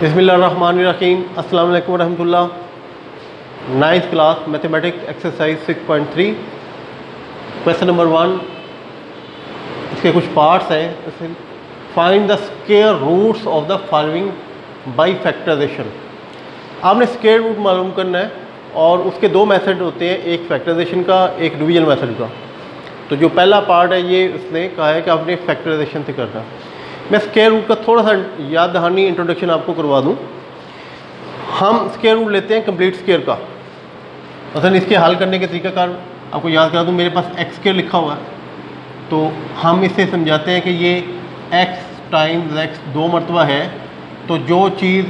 बिस्मिल्लाहिर्रहमानिर्रहीम। अस्सलाम वालेकुम रहमतुल्लाह। 9th class mathematics exercise 6.3 question number 1। इसके कुछ पार्ट्स हैं। Find the square roots of the following by factorisation. आपने स्क्वायर रूट मालूम करना है और उसके दो मेथड होते हैं, एक फैक्टराइजेशन का, एक डिवीजन मेथड का। तो जो पहला पार्ट है ये उसने कहा है कि आपने फैक्टराइजेशन से करना। मैं स्क्वायर रूट का थोड़ा सा याद दहानी इंट्रोडक्शन आपको करवा दूं। हम स्क्वायर रूट लेते हैं कंप्लीट स्क्वायर का। मतलब इसके हल करने के तरीकाकार आपको याद करा दूं। मेरे पास एक्स स्क्वायर लिखा हुआ है, तो हम इसे समझाते हैं कि ये एक्स टाइम्स एक्स दो मरतबा है, तो जो चीज़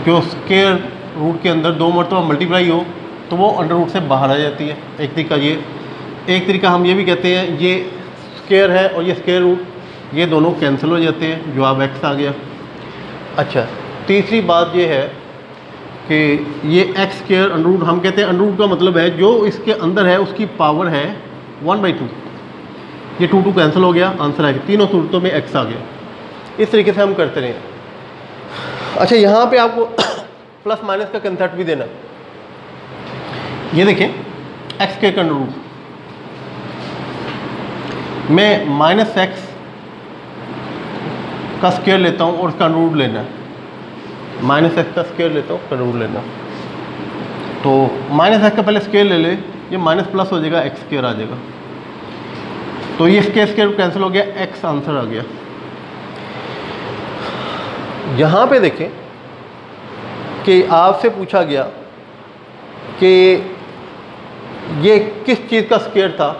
जो स्क्वायर रूट के अंदर दो मरतबा मल्टीप्लाई हो तो वो अंडर रूट से बाहर आ जाती है। एक तरीका ये। एक तरीका हम ये भी कहते हैं ये स्क्वायर है और ये स्क्वायर रूट, ये दोनों कैंसिल हो जाते हैं, जवाब एक्स आ गया। अच्छा, तीसरी बात ये है कि ये एक्स स्क्वायर अंडर रूट, हम कहते हैं अंडर रूट का मतलब है जो इसके अंदर है उसकी पावर है 1/2। ये 2 कैंसिल हो गया, आंसर आ गया। तीनों सूरतों में एक्स आ गया। इस तरीके से हम करते रहे। अच्छा, यहाँ पे आपको प्लस माइनस का कंसेप्ट भी देना। ये देखें, एक्स स्क्वायर का अंडर रूट मैं माइनस एक्स का स्क्वायर लेता हूँ और उसका अंडर रूट लेना है। माइनस एक्स का स्क्वायर लेता हूँ, उसका अंडर रूट लेना। तो माइनस एक्स का पहले स्क्वायर ले ले, ये माइनस प्लस हो जाएगा, एक्स स्क्वायर आ जाएगा। तो ये स्क्वायर कैंसिल हो गया, एक्स आंसर आ गया। यहाँ पे देखें कि आपसे पूछा गया कि ये किस चीज़ का स्क्वायर था,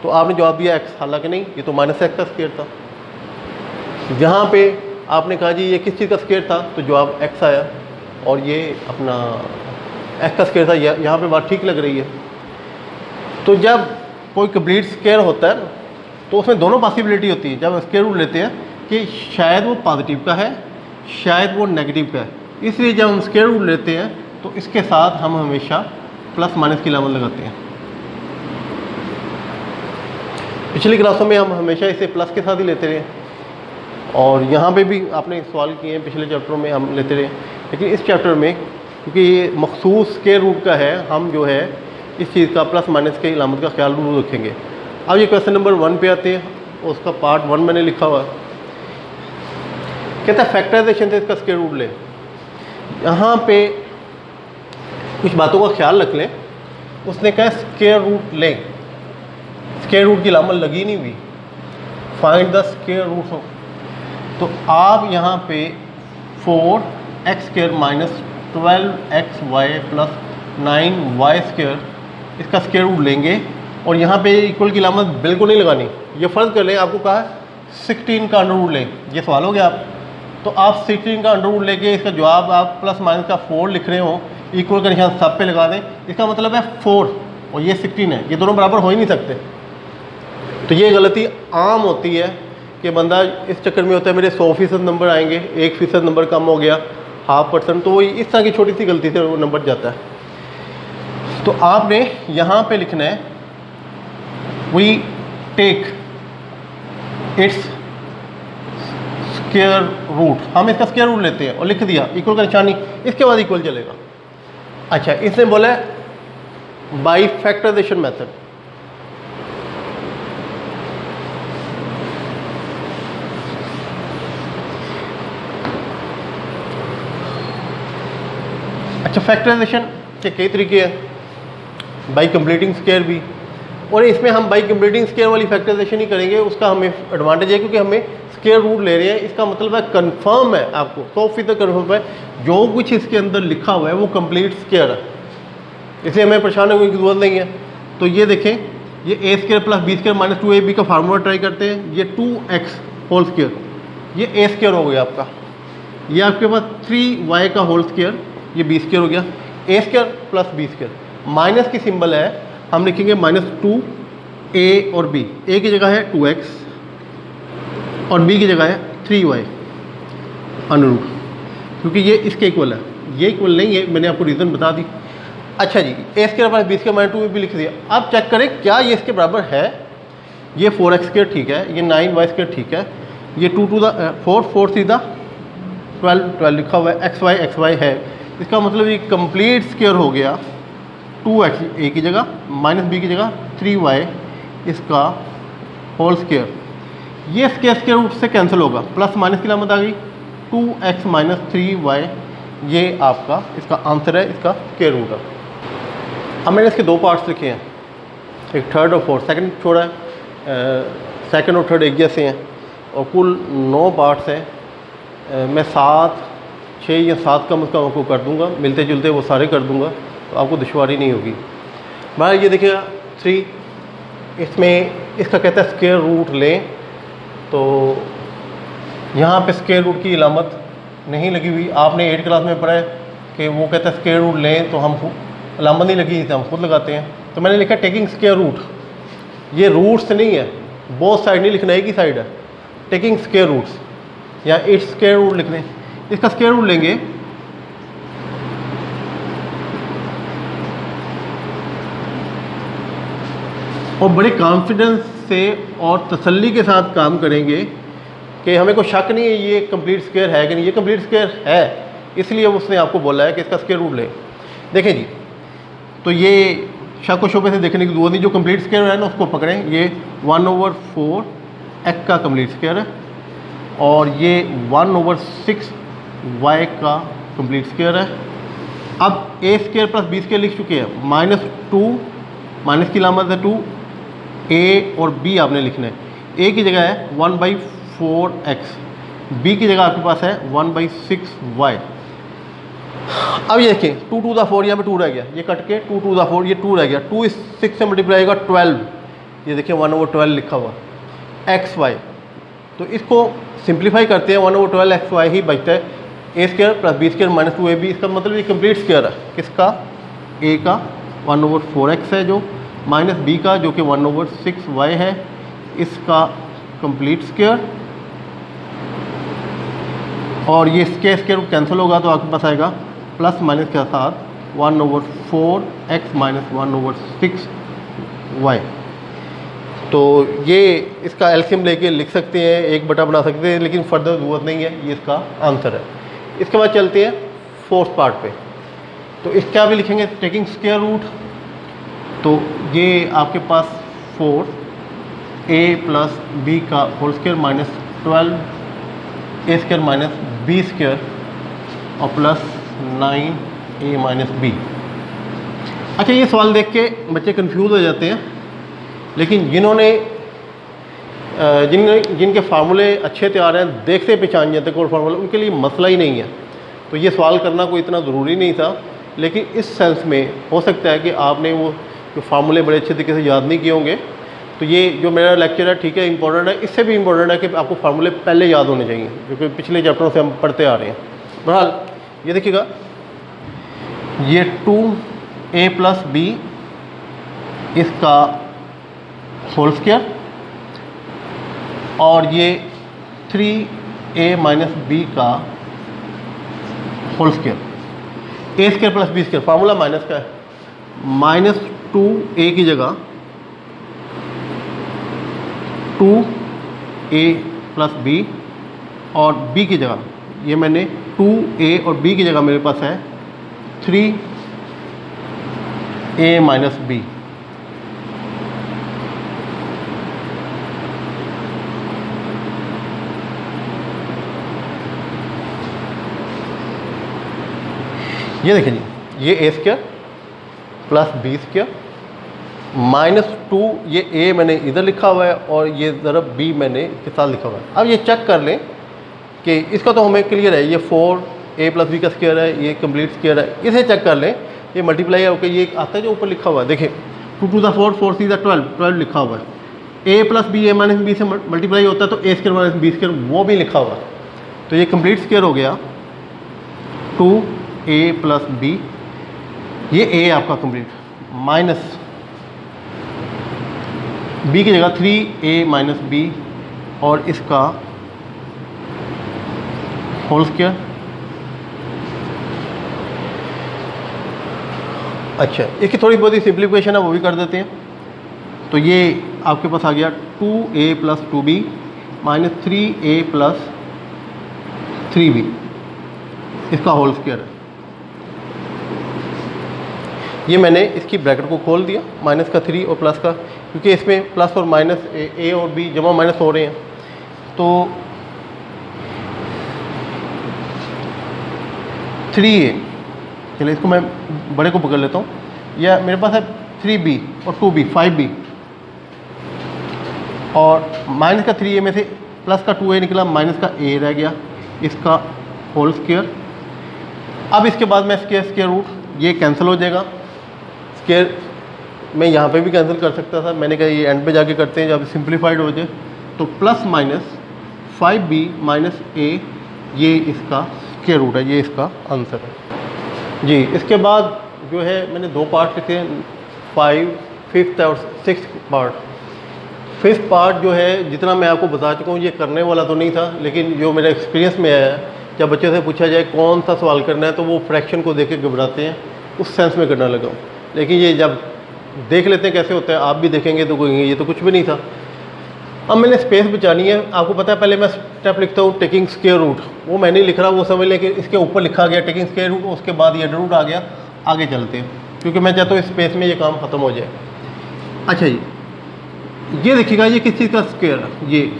तो आपने जवाब दिया एक्स। हालांकि नहीं, ये तो माइनस एक्स का स्क्वायर था। जहाँ पे आपने कहा जी ये किस चीज़ का स्क्वायर था, तो जवाब एक्स आया और ये अपना एक्स का स्क्वायर था। यहाँ पे बात ठीक लग रही है। तो जब कोई कंप्लीट स्क्वायर होता है तो उसमें दोनों पॉसिबिलिटी होती है। जब स्क्वायर रूट लेते हैं कि शायद वो पॉजिटिव का है, शायद वो नेगेटिव का है। इसलिए जब हम स्क्वायर रूट लेते हैं तो इसके साथ हम हमेशा प्लस माइनस की अलामत लगाते हैं। पिछली क्लासों में हम हमेशा इसे प्लस के साथ ही लेते रहे और यहाँ पे भी आपने सवाल किए हैं, पिछले चैप्टरों में हम लेते रहे। लेकिन इस चैप्टर में क्योंकि ये मखसूस स्क्वायर रूट का है, हम जो है इस चीज़ का प्लस माइनस की अलामत का ख्याल जरूर रखेंगे। अब ये क्वेश्चन नंबर 1 पे आते हैं, उसका पार्ट 1 मैंने लिखा हुआ है। कहता है फैक्टराइजेशन से इसका स्क्वायर रूट ले। यहाँ पे कुछ बातों का ख्याल रख लें। उसने कहा स्क्वायर रूट लें, स्क्वायर रूट की अलामत लगी नहीं हुई। Find the square root of, तो आप यहाँ पे 4x² minus 12xy plus 9y² इसका स्क्वायर रूट लेंगे और यहाँ पे इक्वल की अलामत बिल्कुल नहीं लगानी। ये फ़र्ज़ कर लें आपको कहा 16 का अंडर रूट लें, ये सवाल हो गया आप। तो आप 16 का अंडर रूट लेके इसका जवाब आप प्लस माइनस का 4 लिख रहे हो, इक्वल का निशान सब पे लगा दें। इसका मतलब है 4 और ये 16 है, ये दोनों बराबर हो ही नहीं सकते। तो ये गलती आम होती है कि बंदा इस चक्कर में होता है मेरे 100% नंबर आएंगे, 1% नंबर कम हो गया, 0.5%, तो इस तरह की छोटी सी गलती से वो नंबर जाता है। तो आपने यहाँ पे लिखना है we take its square root. हम इसका स्क्वायर रूट लेते हैं और लिख दिया, इक्वल का निशानी, इसके बाद इक्वल चलेगा। अच्छा, इसने बोला बाय फैक्टराइजेशन मेथड। अच्छा, फैक्टराइजेशन के कई तरीके हैं, बाई कंप्लीटिंग स्क्वायर भी, और इसमें हम बाई कंप्लीटिंग स्क्वायर वाली फैक्टराइजेशन ही करेंगे। उसका हमें एडवांटेज है क्योंकि हमें स्क्वायर रूट ले रहे हैं। इसका मतलब है कंफर्म है, आपको 100% कंफर्म है जो कुछ इसके अंदर लिखा हुआ है वो कंप्लीट स्क्वायर है, इसलिए हमें परेशान होने की जरूरत नहीं है। तो ये देखें, ये a² plus b² minus 2ab का फार्मूला ट्राई करते हैं। ये 2x होल स्क्वायर, ये a² हो गया आपका। ये आपके पास 3y का होल स्क्वायर, ये b² हो गया। a² प्लस b², माइनस की सिंबल है, हम लिखेंगे -2a और b। a की जगह है 2x और b की जगह है 3y अंडर रूट, क्योंकि ये इसके इक्वल है। ये इक्वल नहीं है, मैंने आपको रीज़न बता दी। अच्छा जी, a² प्लस b² माइनस 2 भी लिख दिया। अब चेक करें क्या ये इसके बराबर है। ये 4x² ठीक है, ये 9y² ठीक है, ये 2 to the 4 4 3 the 12 लिखा हुआ है, एक्स वाई है, इसका मतलब ये कंप्लीट स्क्वायर हो गया 2x ए की जगह माइनस बी की जगह 3y इसका होल स्क्वायर। ये स्क्वायर रूट से कैंसिल होगा, प्लस माइनस की लामत आ गई, 2x माइनस 3y, ये आपका इसका आंसर है, इसका स्क्वायर रूट है। अब मैंने इसके दो पार्ट्स लिखे हैं, एक थर्ड और फोर्थ, सेकंड छोड़ा है, सेकंड और थर्ड एक जैसे हैं और कुल 9 पार्ट्स हैं। मैं 6 या 7 कम से कम आपको कर दूंगा, मिलते जुलते वो सारे कर दूंगा, तो आपको दुश्वारी नहीं होगी। मैं ये देखिएगा 3, इसमें इसका कहता है स्क्वायर रूट लें, तो यहाँ पे स्क्वायर रूट की इलामत नहीं लगी हुई। आपने 8 क्लास में पढ़ा है कि वो कहता है स्क्वायर रूट लें, तो हम इलामत नहीं लगी इसे हम खुद लगाते हैं। तो मैंने लिखा टेकिंग स्क्वायर रूट, ये रूट्स नहीं है, बोथ साइड नहीं लिखना, एक ही साइड है, टेकिंग स्क्वायर रूट्स या इट्स स्क्वायर रूट लिख लें। इसका स्क्वायर रूट लेंगे और बड़े कॉन्फिडेंस से और तसल्ली के साथ काम करेंगे कि हमें कोई शक नहीं है ये कंप्लीट स्क्वायर है कि नहीं। ये कंप्लीट स्क्वायर है, इसलिए उसने आपको बोला है कि इसका स्क्वायर रूट लें। देखें जी, तो ये शक व शुबे से देखने की जरूरत नहीं, जो कंप्लीट स्क्वायर है ना उसको पकड़ें। ये 1/4 x का कंप्लीट स्क्वायर है और ये 1/6 y का कंप्लीट स्क्वायर है। अब a square plus b square लिख चुके हैं, -2 माइनस की लामत है 2, a और b आपने लिखना है। a की जगह है 1/4x, b की जगह आपके पास है 1/6y। अब ये देखें 2 to the 4 यहाँ पे 2 रह गया, ये कट के 2 to the 4 ये 2 रह गया, 2 इस 6 से मल्टीप्लाई होगा 12, ये देखिए 1/12 लिखा हुआ एक्स वाई। तो इसको सिंप्लीफाई करते हैं, 1/12 एक्स वाई ही बचता है, a square plus b square minus 2ab। इसका मतलब ये कंप्लीट स्क्वायर है किसका, ए का 1/4x है जो, माइनस बी का जो कि 1/6y है, इसका कंप्लीट स्क्वायर। और ये स्क्वायर रूट कैंसिल होगा तो आपके पास आएगा प्लस माइनस के साथ 1/4x माइनस 1/6y। तो ये इसका एलसीएम लेके लिख सकते हैं, 1 बना सकते हैं, लेकिन फर्दर ज़रूरत नहीं है, ये इसका आंसर है। इसके बाद चलते हैं फोर्थ पार्ट पे। तो इसका भी लिखेंगे टेकिंग स्क्वायर रूट, तो ये आपके पास 4a प्लस बी का whole square minus 12a square minus b square और प्लस 9a माइनस बी। अच्छा, ये सवाल देख के बच्चे कंफ्यूज हो जाते हैं, लेकिन जिनके फार्मूले अच्छे तैयार हैं, देखते पहचान जाते कोई फार्मूला, उनके लिए मसला ही नहीं है। तो ये सवाल करना कोई इतना ज़रूरी नहीं था, लेकिन इस सेंस में हो सकता है कि आपने वो जो फार्मूले बड़े अच्छे तरीके से याद नहीं किए होंगे। तो ये जो मेरा लेक्चर है, ठीक है, इंपॉर्टेंट है, इससे भी इंपॉर्टेंट है कि आपको फार्मूले पहले याद होने चाहिए, जो कि पिछले चैप्टरों से हम पढ़ते आ रहे हैं। बहरहाल ये देखिएगा, ये 2a प्लस बी इसका होल स्क्वायर और ये 3a माइनस बी का whole square, a square plus b square, formula minus का है, -2a की जगह 2a प्लस बी और b की जगह ये मैंने 2a और b की जगह मेरे पास है 3a माइनस बी। ये देखिए जी, ये a square plus b square -2, ये a मैंने इधर लिखा हुआ है और ये ज़रा b मैंने इसके साथ लिखा हुआ है। अब ये चेक कर लें कि इसका तो हमें क्लियर है, ये 4a प्लस बी का स्क्वायर है, ये कंप्लीट स्क्वायर है। इसे चेक कर लें, ये मल्टीप्लाई है, ओके, ये आता है जो ऊपर लिखा हुआ है, देखिए 2 to the 4, 4 3 12 लिखा हुआ है। a plus b, a minus b से मल्टीप्लाई होता है तो a square minus b square वो भी लिखा हुआ है। तो ये कंप्लीट स्क्वायर हो गया 2a प्लस बी, ये a आपका कंप्लीट, माइनस b की जगह 3a माइनस बी और इसका होल स्क्वायर। अच्छा, इसकी थोड़ी बहुत ही सिंप्लीफिकेशन है, वो भी कर देते हैं। तो ये आपके पास आ गया 2a plus 2b minus 3a plus 3b। इसका होल स्क्वायर है। ये मैंने इसकी ब्रैकेट को खोल दिया, माइनस का 3 और प्लस का, क्योंकि इसमें प्लस और माइनस ए और बी जमा माइनस हो रहे हैं। तो 3a, चलिए इसको मैं बड़े को पकड़ लेता हूँ, या मेरे पास है 3b और 2b 5b, और माइनस का 3a में से प्लस का 2a निकला, माइनस का a रह गया, इसका होल स्क्वायर। अब इसके बाद मैं स्क्वायर रूट ये कैंसिल हो जाएगा। स्क्वायर मैं यहाँ पे भी कैंसिल कर सकता था, मैंने कहा ये एंड पे जाके करते हैं जब सिंप्लीफाइड हो जाए। तो plus minus 5b minus a, ये इसका स्क्वायर रूट है, ये इसका आंसर है जी। इसके बाद जो है मैंने 2 पार्ट लिखे हैं, 5, 5th और 6th पार्ट। 5th पार्ट जो है जितना मैं आपको बता चुका हूँ, ये करने वाला तो नहीं था, लेकिन जो मेरा एक्सपीरियंस में आया है, जब बच्चे से पूछा जाए कौन सा सवाल करना है तो वो फ्रैक्शन को देख के घबराते हैं, उस सेंस में करना लगा हूँ। लेकिन ये जब देख लेते हैं कैसे होता है, आप भी देखेंगे तो कहेंगे ये तो कुछ भी नहीं था। अब मैंने स्पेस बचानी है, आपको पता है पहले मैं स्टेप लिखता हूँ टेकिंग स्क्वायर रूट, वो मैं नहीं लिख रहा, वो समझ लें कि इसके ऊपर लिखा गया टेकिंग स्क्वायर रूट, उसके बाद ये अंडर रूट आ गया। आगे चलते हैं, क्योंकि मैं चाहता हूँ स्पेस में ये काम ख़त्म हो जाए। अच्छा जी, ये देखिएगा ये किस चीज़ का स्क्वायर है ये,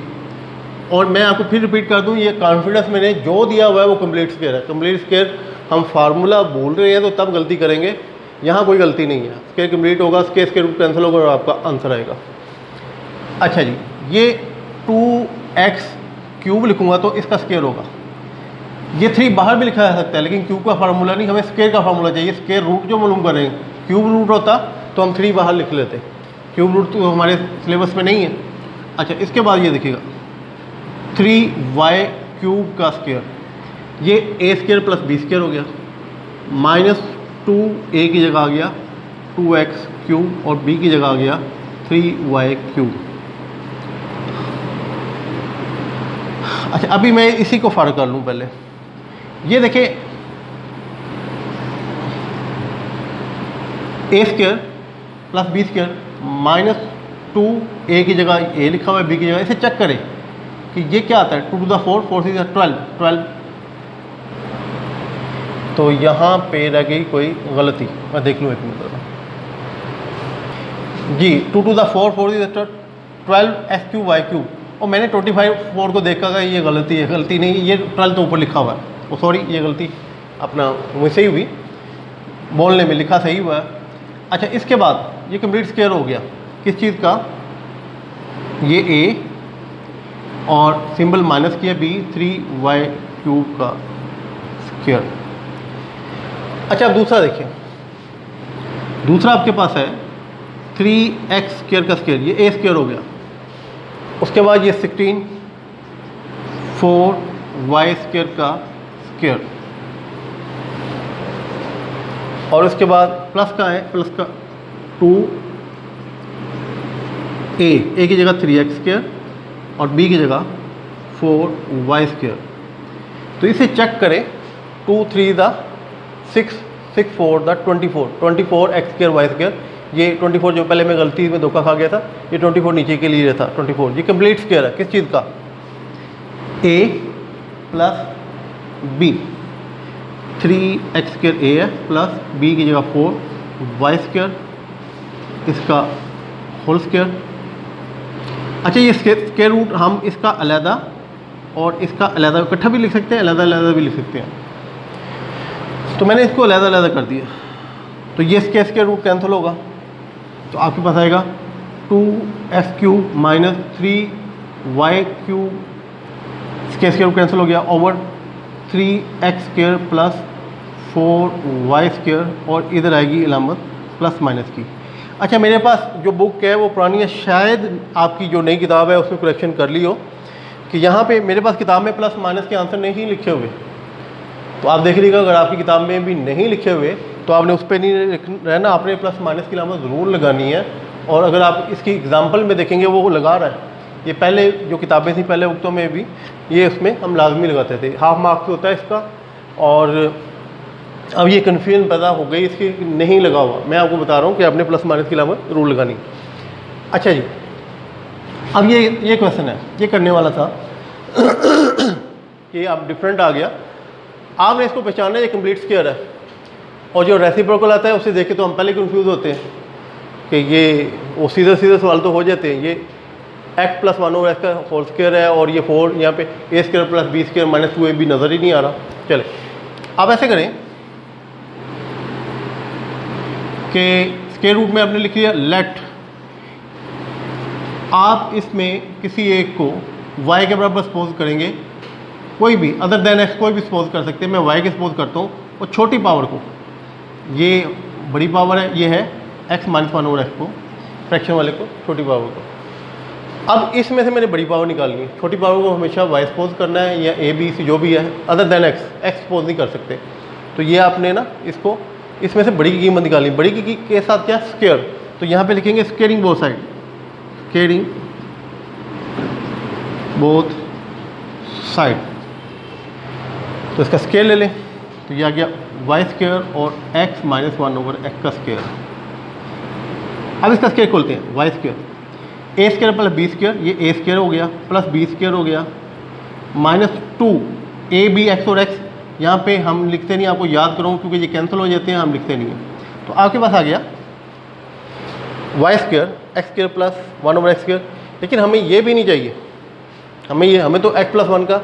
और मैं आपको फिर रिपीट कर दूँ, ये कॉन्फिडेंस मैंने जो दिया हुआ है वो कंप्लीट स्क्वायर है। कंप्लीट स्क्वायर हम फार्मूला भूल रहे हैं तो तब गलती करेंगे, यहाँ कोई गलती नहीं है। स्क्वायर कंप्लीट होगा, स्क्वायर रूट कैंसिल होगा और आपका आंसर आएगा। अच्छा जी, ये 2x³ लिखूँगा तो इसका स्क्वायर होगा। ये 3 बाहर भी लिखा जा सकता है, लेकिन क्यूब का फार्मूला नहीं, हमें स्क्वायर का फार्मूला चाहिए। स्क्वायर रूट जो मालूम करें, क्यूब रूट होता तो हम 3 बाहर लिख लेते, क्यूब रूट तो हमारे सिलेबस में नहीं है। अच्छा, इसके बाद ये देखिएगा 3y³ का स्क्वायर, ये a² प्लस b² हो गया, माइनस 2a की जगह आ गया 2x³ और b की जगह आ गया 3y³। अच्छा, अभी मैं इसी को फ़र्क कर लूँ पहले। ये देखें a² plus b² minus 2a की जगह a लिखा हुआ है, b की जगह, इसे चेक करें कि ये क्या आता है। 2 to the 4, 4 to the 12। तो यहाँ पे रह गई कोई गलती, मैं देख लूँ एक minute ji. 2 to the 4, 4 to the 12 s³ y³, और मैंने 25 4 को देखा था, ये गलती है। गलती नहीं, ये 12 तो ऊपर लिखा हुआ है, ओ सॉरी, ये गलती अपना मुझसे ही हुई, बोलने में लिखा सही हुआ है। अच्छा, इसके बाद ये कंप्लीट स्क्वायर हो गया किस चीज़ का, ये a और सिंबल माइनस किया b, 3y³ का स्क्वायर। अच्छा, अब दूसरा देखिए, दूसरा आपके पास है 3x² का स्क्वायर, ये a² हो गया। उसके बाद ये 16 4y² का स्क्वायर, और उसके बाद प्लस का है, प्लस का 2a की जगह 3x² और b की जगह 4y²। तो इसे चेक करें, 2 3 द 6 6 4 द 24 x² y²। ये 24 जो पहले मैं गलती में धोखा खा गया था, ये 24 नीचे के लिए था 24। ये कंप्लीट स्क्वायर है किस चीज़ का, a plus b, 3x² a है प्लस b की जगह 4y², इसका होल स्क्वायर। अच्छा, ये स्क्वायर रूट हम इसका अलहदा और इसका अलहदा इकट्ठा भी लिख सकते हैं, अलहदा अलहदा भी लिख सकते हैं। तो मैंने इसको अलहदा अलहदा कर दिया, तो ये स्क्वायर रूट कैंसिल होगा, तो आपके पास आएगा 2x³ minus 3y³ square root cancel हो गया, ओवर 3x² प्लस 4y², और इधर आएगी इलामत प्लस माइनस की। अच्छा, मेरे पास जो बुक है वो पुरानी है, शायद आपकी जो नई किताब है उसमें करेक्शन कर ली हो कि यहाँ पे मेरे पास किताब में प्लस माइनस के आंसर नहीं लिखे हुए। तो आप देख लीजिएगा, अगर आपकी किताब में भी नहीं लिखे हुए तो आपने उस पर नहीं रहना, आपने प्लस माइनस की इलामत ज़रूर लगानी है। और अगर आप इसकी एग्जाम्पल में देखेंगे वो लगा रहा है, ये पहले जो किताबें थी पहले वक्तों में भी ये उसमें हम लाजमी लगाते थे, हाफ मार्क्स होता है इसका। और अब ये कन्फ्यूजन पैदा हो गई इसकी, नहीं लगा हुआ। मैं आपको बता रहा हूँ कि आपने प्लस माइनस की इलामत जरूर लगानी। अच्छा जी, अब ये क्वेश्चन है, ये करने वाला था कि अब डिफरेंट आ गया। आपने इसको पहचाना है ये कंप्लीट स्क्वायर है, और जो रेसिप्रोकल आता है उसे देख के तो हम पहले कंफ्यूज होते हैं कि ये वो सीधे सीधे सवाल तो हो जाते हैं। ये x प्लस 1 ओवर एक्स का होल स्क्वायर है और ये 4 यहाँ पे a square plus b square minus 2ab नज़र ही नहीं आ रहा। चले अब ऐसे करें कि स्क्वायर रूट में आपने लिख लिया लेट, आप इसमें किसी एक को y के बराबर सपोज करेंगे, कोई भी अदर देन x कोई भी सपोज कर सकते हैं। मैं y के सपोज करता हूँ और छोटी पावर को, ये बड़ी पावर है, ये है x माइनस 1 ओवर एक्स को, फ्रैक्शन वाले को छोटी पावर को। अब इसमें से मैंने बड़ी पावर निकालनी है, छोटी पावर को हमेशा y सपोज करना है या a b c जो भी है अदर देन x सपोज नहीं कर सकते। तो ये आपने ना इसको इसमें से बड़ी की कीमत निकालनी, बड़ी की के साथ क्या स्क्वायर, तो यहाँ पे लिखेंगे squaring both side, squaring both side. तो इसका स्क्वायर ले लें तो ये आ गया y स्क्वायर और x माइनस 1 ओवर एक्स का स्क्वायर। अब इसका स्क्वायर खोलते हैं, y square a square plus b square, ये a स्क्वायर हो गया प्लस b स्क्वायर हो गया माइनस 2 a b x और x, यहाँ पे हम लिखते नहीं, आपको याद करूँ क्योंकि ये कैंसिल हो जाते हैं, हम लिखते नहीं हैं। तो आपके पास आ गया y square x square plus 1 over x square. लेकिन हमें ये भी नहीं चाहिए, हमें तो x प्लस 1 का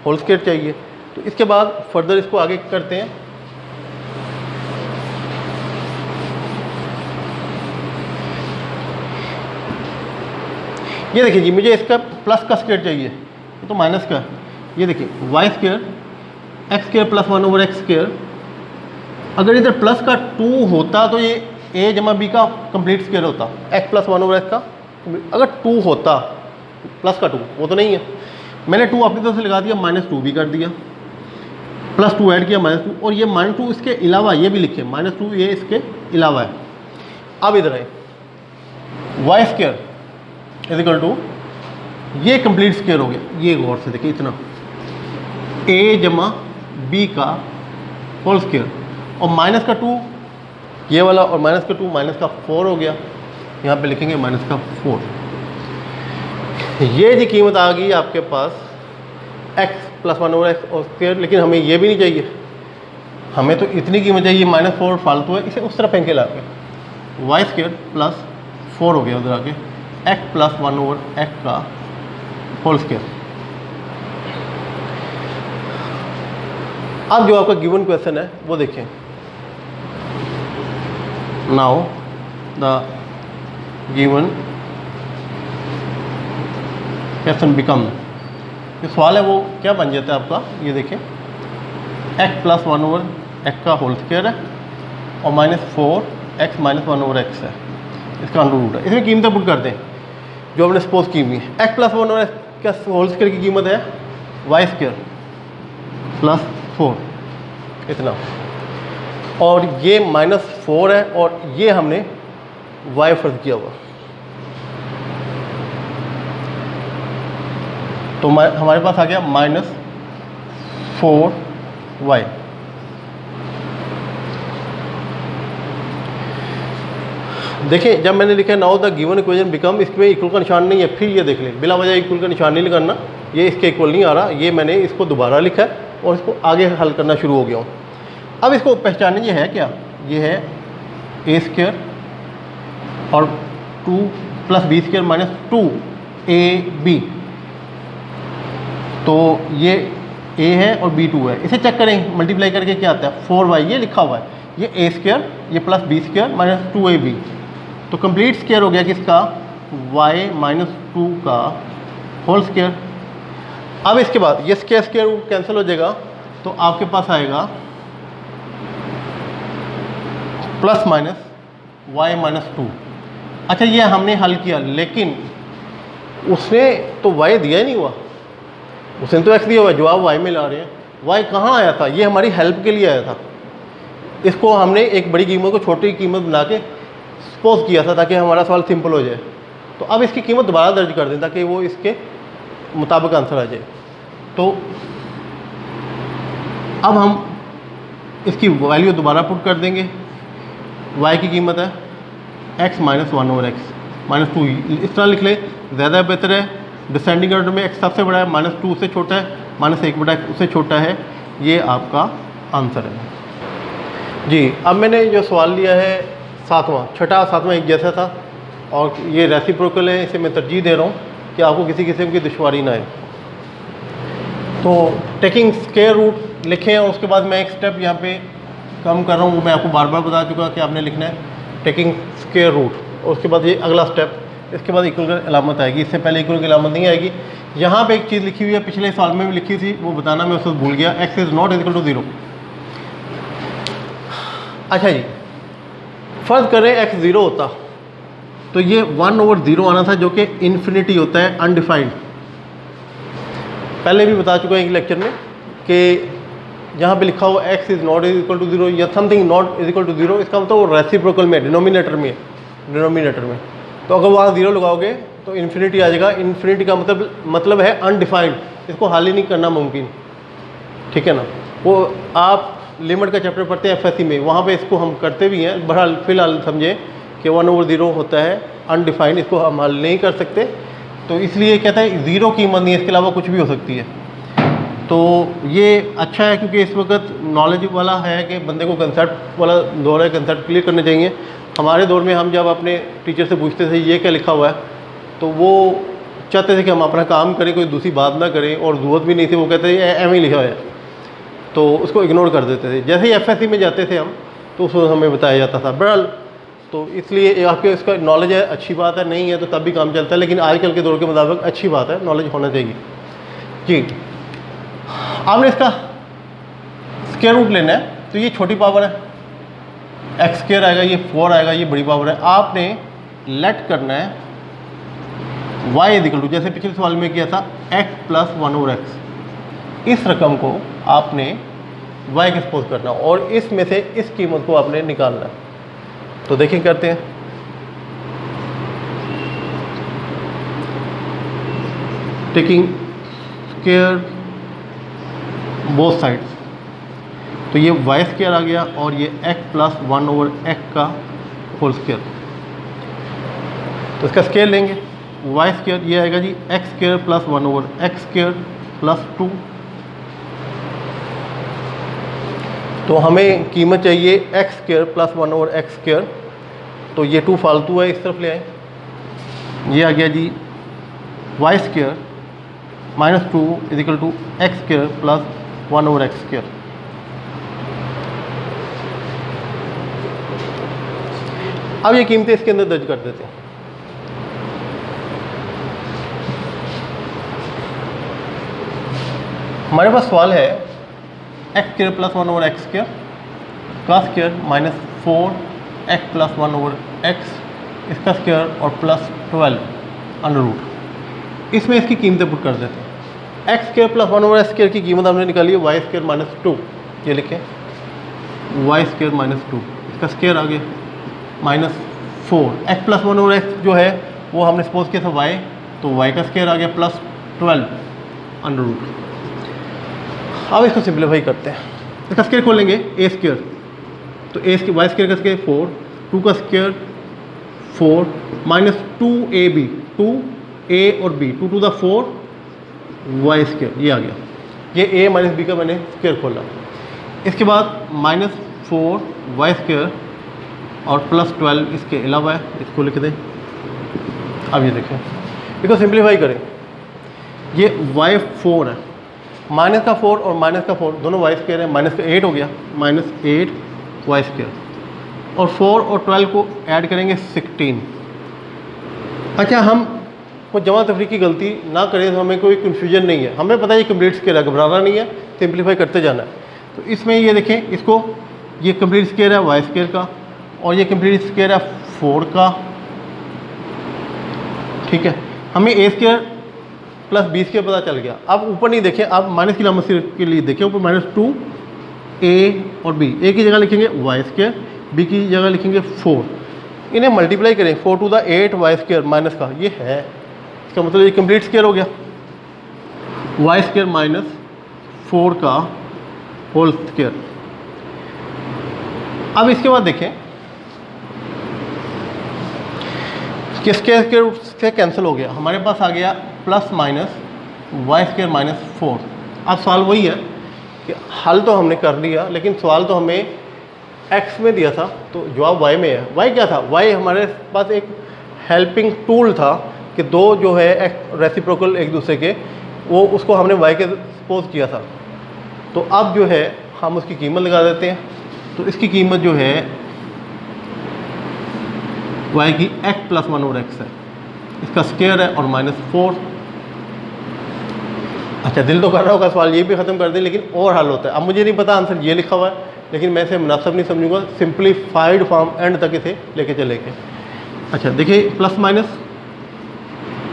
होल स्क्वायर चाहिए। तो इसके बाद फर्दर इसको आगे करते हैं। ये देखिए जी, मुझे इसका प्लस का स्क्वायर चाहिए, तो माइनस का, ये देखिए y square x square plus 1 over x square. अगर इधर प्लस का 2 होता तो ये a जमा b का कंप्लीट स्क्वायर होता, x प्लस 1 ओवर एक्स का। अगर 2 होता, प्लस का 2 वो तो नहीं है, मैंने 2 अपनी तरफ से लगा दिया, माइनस 2 भी कर दिया, प्लस 2 ऐड किया माइनस 2, और ये माइनस 2 इसके अलावा ये भी लिखे माइनस 2 ये इसके अलावा है। अब इधर है y square is equal to, ये कंप्लीट स्क्वायर हो गया, ये गौर से देखिए इतना a जमा b का होल स्क्वायर, और माइनस का 2 ये वाला, और माइनस का 2 माइनस का 4 हो गया, यहाँ पे लिखेंगे माइनस का 4। ये जी कीमत आ गई आपके पास x प्लस 1 ओवर एक्स और स्क्वायर। लेकिन हमें ये भी नहीं चाहिए, हमें तो इतनी कीमत चाहिए, माइनस 4 फालतू है, इसे उस तरह फेंके ला के y स्क्वायर प्लस 4 हो गया उधर आके x प्लस 1 ओवर एक्स का होल स्क्वायर। अब जो आपका गिवन क्वेश्चन है वो देखें। Now the given question become, जो सवाल है वो क्या बन जाता है आपका, ये देखें x प्लस 1 ओवर एक्स का होल स्क्वायर है और minus 4 x minus 1 over x है, इसका अंडर रूट है। इसमें कीमतें पुट करते हैं जो हमने सपोज की हुई है। x प्लस 1 ओवर एक्स का होल स्क्वायर की कीमत है y स्क्वायर प्लस 4 इतना, और ये माइनस 4 है और ये हमने y फर्ज किया हुआ, तो हमारे पास आ गया माइनस 4y। देखिए जब मैंने लिखा now the given equation become, इसमें इक्वल का निशान नहीं है, फिर ये देख लें बिला वजह इक्वल का निशान नहीं लगाना, ये इसके इक्वल नहीं आ रहा, ये मैंने इसको दोबारा लिखा है और इसको आगे हल करना शुरू हो गया हूँ। अब इसको पहचानने ये है क्या, ये है a स्क्वायर और 2 plus b square minus 2ab, तो ये a है और b 2 है। इसे चेक करें मल्टीप्लाई करके क्या आता है 4y, ये लिखा हुआ है, ये a स्क्वायर ये plus b square minus 2ab, तो कंप्लीट स्क्वायर हो गया किसका y माइनस 2 का होल स्क्वायर। अब इसके बाद ये स्क्वायर स्क्वायर रूट कैंसिल हो जाएगा, तो आपके पास आएगा प्लस माइनस y माइनस 2। अच्छा ये हमने हल किया, लेकिन उसने तो y दिया ही नहीं हुआ, उसने तो x दिया हुआ, जवाब y में ला रहे हैं। y कहाँ आया था, ये हमारी हेल्प के लिए आया था, इसको हमने एक बड़ी कीमत को छोटी कीमत बना के सपोज किया था ताकि हमारा सवाल सिंपल हो जाए। तो अब इसकी कीमत दोबारा दर्ज कर दें ताकि वो इसके मुताबिक आंसर आ जाए। तो अब हम इसकी वैल्यू दोबारा पुट कर देंगे, y की कीमत है x minus 1 over x minus 2, इस तरह लिख लें ज़्यादा बेहतर है। डिसेंडिंग ऑर्डर में x सबसे बड़ा है, माइनस 2 उससे छोटा है, माइनस 1 बटा उससे छोटा है, ये आपका आंसर है जी। अब मैंने जो सवाल लिया है सातवां, छठा सातवां एक जैसा था और ये रेसिप्रोकल है, इसे मैं तरजीह दे रहा हूँ कि आपको किसी किस्म की दुश्वारी ना आए। तो टेकिंग स्क्वायर रूट लिखें और उसके बाद मैं एक स्टेप यहाँ पे कम कर रहा हूँ, मैं आपको बार बार बता चुका कि आपने लिखना है टेकिंग स्क्वायर रूट और उसके बाद ये अगला स्टेप, इसके बाद इक्वल की अलामत आएगी, इससे पहले इक्वल की अलामत नहीं आएगी। यहाँ पे एक चीज़ लिखी हुई है, पिछले साल में भी लिखी थी, वो बताना मैं उसको भूल गया, x is not equal to 0। अच्छा जी, फ़र्ज़ करें एक्स 0 होता तो ये 1/0 आना था, जो कि इन्फिनिटी होता है, अनडिफाइंड। पहले भी बता चुका हूँ एक लेक्चर में कि जहाँ पे लिखा हुआ x is not equal to 0 या something not is equal to 0, इसका मतलब वो रेसिप्रोकल में, डिनोमिनेटर में, तो अगर वहाँ 0 लगाओगे तो इन्फिनिटी आ जाएगा। इन्फिनिटी का मतलब है अनडिफाइंड, इसको हाल ही नहीं करना मुमकिन, ठीक है ना। वो आप लिमिट का चैप्टर पढ़ते हैं एफएससी में, वहाँ पे इसको हम करते भी हैं। बहरहाल फ़िलहाल समझें कि 1/0 होता है अनडिफाइंड, इसको हम हल नहीं कर सकते, तो इसलिए कहता है 0 कीमत नहीं है, इसके अलावा कुछ भी हो सकती है। तो ये अच्छा है क्योंकि इस वक्त नॉलेज वाला है कि बंदे को कंसेप्ट वाला दौर है, कंसेप्ट क्लियर करने चाहिए। हमारे दौर में हम जब अपने टीचर से पूछते थे ये क्या लिखा हुआ है, तो वो चाहते थे कि हम अपना काम करें, कोई दूसरी बात ना करें, और ज़रूरत भी नहीं थी, वो कहते थे एम ही लिखा हुआ है, तो उसको इग्नोर कर देते थे। जैसे ही एफएससी में जाते थे हम, तो उसमें हमें बताया जाता था। बहरहाल तो इसलिए आपके इसका नॉलेज है, अच्छी बात है, नहीं है तो तब भी काम चलता है, लेकिन आजकल के दौर के मुताबिक अच्छी बात है, नॉलेज होना चाहिए जी। आपने इसका स्क्वायर रूट लेना है, तो ये छोटी पावर है, एक्स स्क्वायर आएगा, ये 4 आएगा, ये बड़ी पावर है। आपने लेट करना है y इज इक्वल टू, जैसे पिछले सवाल में किया था, x प्लस 1/x। इस रकम को आपने y के सपोज करना और इसमें से इस कीमत को आपने निकालना है। तो देखिए करते हैं, टेकिंग स्क्वायर बोथ साइड्स, तो ये y स्क्वायर आ गया और ये x प्लस 1/x का होल स्क्वायर। तो इसका स्क्वायर लेंगे, y स्क्वायर ये आएगा जी x square plus 1/x square plus 2। तो हमें कीमत चाहिए x square plus 1/x square, तो ये 2 फालतू है, इस तरफ ले आए। ये आ गया जी y square minus 2 is equal to x square plus 1/x square. अब ये कीमतें इसके अंदर दर्ज कर देते हैं। हमारे पास सवाल है x square plus 1/x square का square minus 4x plus 1/x इसका स्क्वायर और प्लस 12 अंडर रूट। इसमें इसकी कीमतें पुट कर देते हैं। X square plus 1/x square की कीमत हमने निकाली है y स्क्वायर माइनस 2, ये लिखें y स्क्वायर माइनस 2, इसका स्क्वायर आ गया माइनस 4। एक्स प्लस 1/x जो है वो हमने सपोज किया था y, तो y का स्क्वायर आ गया प्लस 12 अंडर रूट। अब इसको सिंप्लीफाई करते हैं, इसका स्क्वायर खोलेंगे a स्क्वायर, तो a स्क्वायर y स्क्वायर का स्क्वायर 4, 2 का स्क्वायर 4 माइनस 2ab, 2a और b, 2 to the 4 y square, ये आ गया। ये a माइनस b का मैंने स्क्वायर खोला। इसके बाद माइनस 4 y स्क्वायर और प्लस 12 इसके अलावा है, इसको लिख दें। अब ये देखें, इसको सिंप्लीफाई करें, ये y4 है, माइनस का 4 और माइनस का 4 दोनों y स्क्वायर है, माइनस का 8 हो गया, माइनस 8 y स्क्वायर, और 4 और 12 को ऐड करेंगे 16। अच्छा, हम को जमा तफरीक की गलती ना करें तो हमें कोई कन्फ्यूजन नहीं है, हमें पता है ये कंप्लीट स्क्वायर है, घबराना नहीं है, सिंप्लीफाई करते जाना है। तो इसमें ये देखें, इसको ये कंप्लीट स्क्वायर है y स्क्वायर का और ये कंप्लीट स्क्वायर है 4 का, ठीक है। हमें a square plus b square पता चल गया। अब ऊपर नहीं देखें, अब माइनस की लामत के लिए देखें, ऊपर माइनस 2a और b, a की जगह लिखेंगे y स्क्वायर, b की जगह लिखेंगे 4, इन्हें मल्टीप्लाई करें 4 to the 8 y square minus का, ये है, इसका मतलब ये कंप्लीट स्क्वायर हो गया, y स्क्वायर माइनस 4 का होल स्क्वायर। अब इसके बाद देखें कि स्क्वायर से कैंसिल हो गया, हमारे पास आ गया plus minus y square minus 4। अब सवाल वही है कि हल तो हमने कर लिया लेकिन सवाल तो हमें एक्स में दिया था, तो जवाब वाई में है। वाई क्या था? वाई हमारे पास एक हेल्पिंग टूल था कि दो जो है रेसिप्रोकल एक दूसरे के, वो उसको हमने वाई के सपोज किया था। तो अब जो है हम उसकी कीमत लगा देते हैं। तो इसकी कीमत जो है वाई की x प्लस 1 ओवर एक्स है, इसका स्क्वायर है और -4। अच्छा, दिल तो कर रहा होगा सवाल ये भी ख़त्म कर दें, लेकिन और हल होता है। अब मुझे नहीं पता आंसर ये लिखा हुआ है, लेकिन मैं इसे मुनासिब नहीं समझूंगा, सिंप्लीफाइड फॉर्म एंड तक इसे लेके चलेंगे। अच्छा देखिए, प्लस माइनस,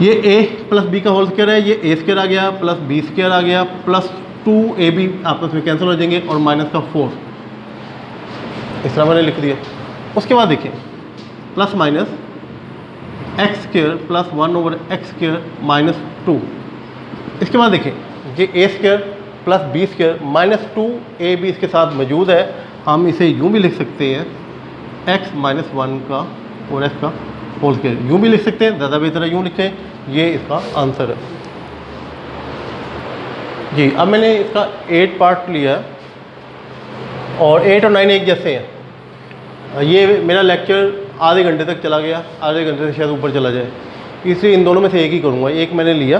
ये a प्लस बी का होल स्क्वायर है, ये a स्क्वायर आ गया प्लस बी स्क्वायर आ गया प्लस 2ab आपस में कैंसिल हो जाएंगे और माइनस का 4, इस तरह मैंने लिख दिया। उसके बाद देखिए plus minus x square plus 1 over x square minus 2। इसके बाद देखिए ये a square plus b square minus 2ab इसके साथ मौजूद है। हम इसे यूँ भी लिख सकते हैं x माइनस 1 का और x का होल स्क्वायर, यूँ भी लिख सकते हैं, ज़्यादा बेहतर है यूँ लिखें। ये इसका आंसर है जी। अब मैंने इसका 8 पार्ट लिया और 8 और 9 एक जैसे हैं। ये मेरा लेक्चर आधे घंटे तक चला गया, आधे घंटे से शायद ऊपर चला जाए, इसलिए इन दोनों में से एक ही करूँगा। एक मैंने लिया।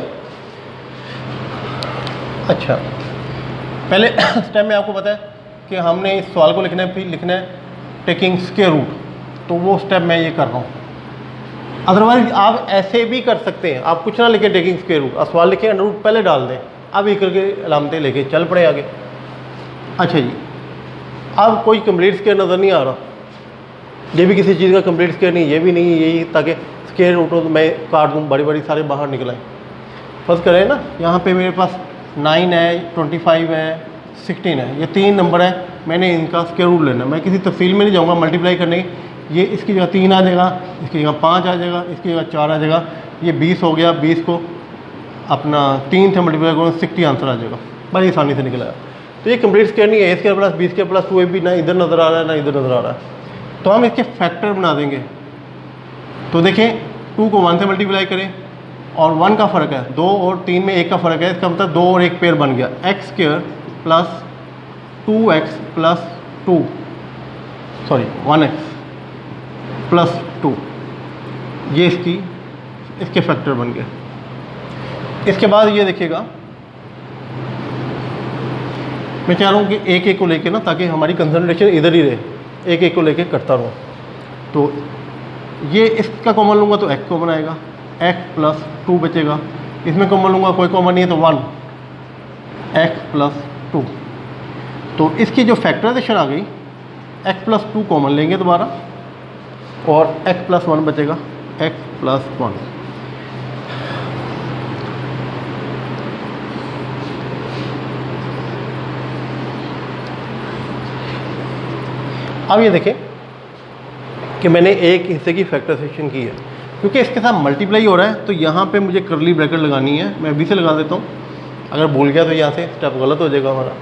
अच्छा, पहले स्टेप में आपको पता है कि हमने इस सवाल को लिखना है, फिर लिखना है टेकिंग स्क्वायर रूट, तो वो स्टेप मैं ये कर रहा हूँ। अदरवाइज आप ऐसे भी कर सकते हैं, आप कुछ ना लिखें टेकिंग स्क्वायर रूट, और सवाल लिखें अंडर रूट पहले डाल दें, अब ये करके अलामतें लेके चल पड़े आगे। अच्छा जी, अब कोई कंप्लीट स्क्वायर नज़र नहीं आ रहा, ये भी किसी चीज़ का कंप्लीट स्क्वायर नहीं, ये भी नहीं, यही ताकि स्क्वायर रूट हो तो मैं काट दूँ, बड़ी बड़ी सारे बाहर निकल आए। फर्स्ट करें ना, यहाँ पे मेरे पास 9 है, 25 है, 16 है, ये 3 नंबर है, मैंने इनका स्क्वायर रूट लेना है। मैं किसी तफसील में नहीं जाऊँगा मल्टीप्लाई करने, ये इसकी जगह 3 आ जाएगा, इसकी जगह 5 आ जाएगा, इसकी जगह 4 आ जाएगा, ये 20 हो गया। 20 को अपना 3 से मल्टीप्लाई करो 60 आंसर आ जाएगा, बड़ी आसानी से निकल आया। तो ये कंप्लीट स्क्वायर नहीं है, a square plus b square plus 2ab ना इधर नज़र आ रहा है ना इधर नज़र आ रहा है, तो हम इसके फैक्टर बना देंगे। तो देखें 2 को 1 से मल्टीप्लाई करें और 1 का फ़र्क है, 2 और 3 में 1 का फ़र्क है, इसका मतलब 2 और 1 पेयर बन गया, x square plus 2x plus 1x plus 2, ये इसके फैक्टर बन गए। इसके बाद ये देखिएगा, मैं चाह रहा हूँ कि एक एक को लेके ना, ताकि हमारी कंसंट्रेशन इधर ही रहे, एक एक को लेके करता रहूँ। तो ये इसका कॉमन लूँगा तो x कॉमन आएगा, x प्लस 2 बचेगा, इसमें कॉमन लूँगा कोई कॉमन नहीं है तो 1 x प्लस 2। तो इसकी जो फैक्टराइजेशन आ गई, x प्लस 2 कॉमन लेंगे दोबारा और x प्लस 1 बचेगा, x प्लस 1। अब ये देखें कि मैंने एक हिस्से की फैक्टराइजेशन की है, क्योंकि इसके साथ मल्टीप्लाई हो रहा है तो यहाँ पे मुझे करली ब्रैकेट लगानी है। मैं अभी से लगा देता हूँ, अगर भूल गया तो यहाँ से स्टेप गलत हो जाएगा हमारा।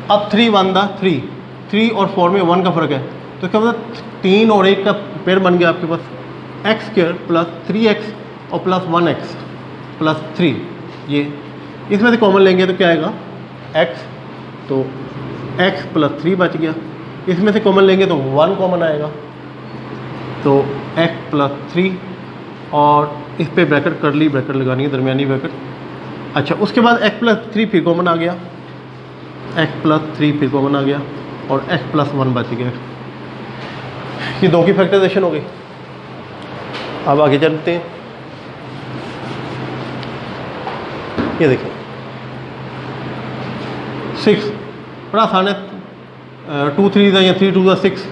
अब 3 1 दा 3 और 4 में 1 का फ़र्क है, तो क्या मतलब 3 और 1 का पेयर बन गया आपके पास, एक्स स्क्वायर प्लस 3x और प्लस 1x प्लस 3। ये इसमें से कॉमन लेंगे तो क्या आएगा x, तो x प्लस 3 बच गया। इसमें से कॉमन लेंगे तो 1 कॉमन आएगा, तो x प्लस 3 और इस पे ब्रैकेट करली ब्रैकेट लगानी है, दरमियानी ब्रैकेट। अच्छा, उसके बाद x प्लस 3 फिर कॉमन आ गया, x प्लस 3 फिर कॉमन आ गया और x प्लस 1 बच गया। ये 2 की फैक्टराइजेशन हो गई। अब आगे चलते हैं, ये देखिए 6 बड़ा आसान है, 2 3 या 3 2 6,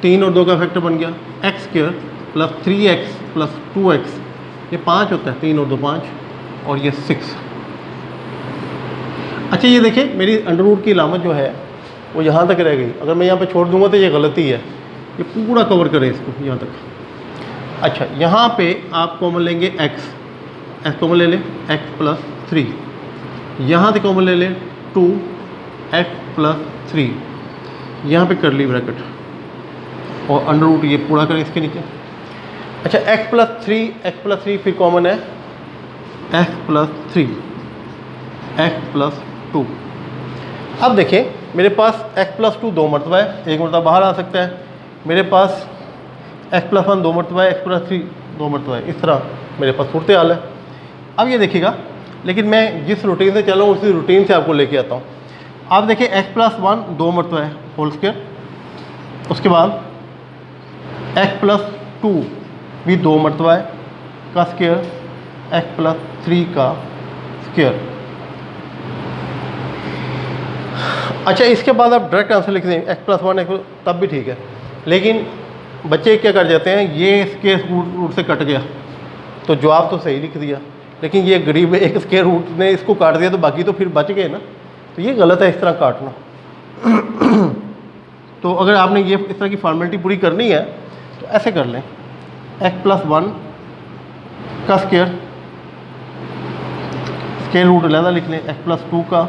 3 और 2 का फैक्टर बन गया, x square plus 3x plus 2x, ये 5 होता है, 3 और 2 5 और ये 6। अच्छा ये देखिए मेरी अंडर रूट की अलामत जो है वो यहाँ तक रह गई, अगर मैं यहाँ पे छोड़ दूंगा तो ये गलती है, ये पूरा कवर करें इसको यहाँ तक। अच्छा, यहाँ पे आप कॉमन लेंगे x कॉमन ले लें, x प्लस 3, यहाँ से कॉमन ले लें 2x प्लस 3, यहाँ पे करली ब्रैकेट और अंडर रूट ये पूरा करें इसके नीचे। अच्छा, x प्लस 3 फिर कॉमन है, x प्लस 3 x प्लस 2, अब देखें मेरे पास x+2 2 मरतबा है, एक मरतबा बाहर आ सकता है। मेरे पास x+1 2 मरतबा है, x+3 2 मरतबा है। इस तरह मेरे पास सूरत हाल है। अब ये देखिएगा, लेकिन मैं जिस रूटीन से चल रहा हूँ उसी रूटीन से आपको लेके आता हूँ। आप देखिए x+1 2 मरतबा है होल स्क्वायर, उसके बाद x+2 भी 2 मरतबा है का स्क्वायर, x+3 का स्क्वायर। अच्छा, इसके बाद आप डायरेक्ट आंसर लिख दें x+1 तब भी ठीक है, लेकिन बच्चे क्या कर जाते हैं, ये स्क्वायर रूट से कट गया तो जवाब तो सही लिख दिया, लेकिन ये गरीब एक स्क्वायर रूट ने इसको काट दिया तो बाकी तो फिर बच गए ना। तो ये गलत है इस तरह काटना। तो अगर आपने ये इस तरह की फॉर्मेलिटी पूरी करनी है तो ऐसे कर लें, x+1 का स्क्वायर, स्क्वायर रूट अलहदा लिख लें, x+2 का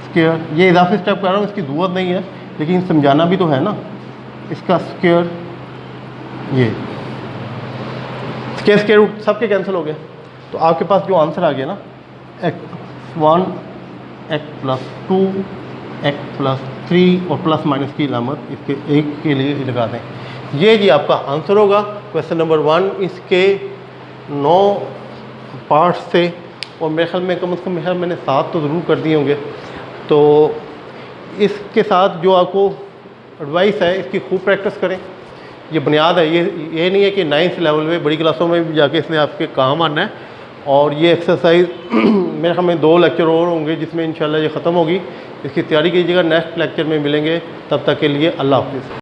स्क्वायर। ये इजाफी स्टेप कर रहा हूँ, इसकी ज़रूरत नहीं है, लेकिन समझाना भी तो है ना। इसका स्क्वायर, ये स्क्वायर रूट सबके कैंसिल हो गए, तो आपके पास जो आंसर आ गया ना, x1 x+2 x+3 और प्लस माइनस की अलामत इसके एक के लिए लगा दें। ये जी आपका आंसर होगा क्वेश्चन नंबर 1। इसके 9 पार्ट्स थे और मेरे ख्याल में कम से कम मैंने 7 तो ज़रूर कर दिए होंगे। तो इसके साथ जो आपको एडवाइस है, इसकी खूब प्रैक्टिस करें। ये बुनियाद है, ये नहीं है कि 9th लेवल में बड़ी क्लासों में भी जाके इसने आपके काम आना है। और ये एक्सरसाइज मेरे ख्याल में 2 लेक्चर और होंगे जिसमें इंशाल्लाह ये ख़त्म होगी। इसकी तैयारी कीजिएगा, नेक्स्ट लेक्चर में मिलेंगे। तब तक के लिए अल्लाह हाफ़िज़।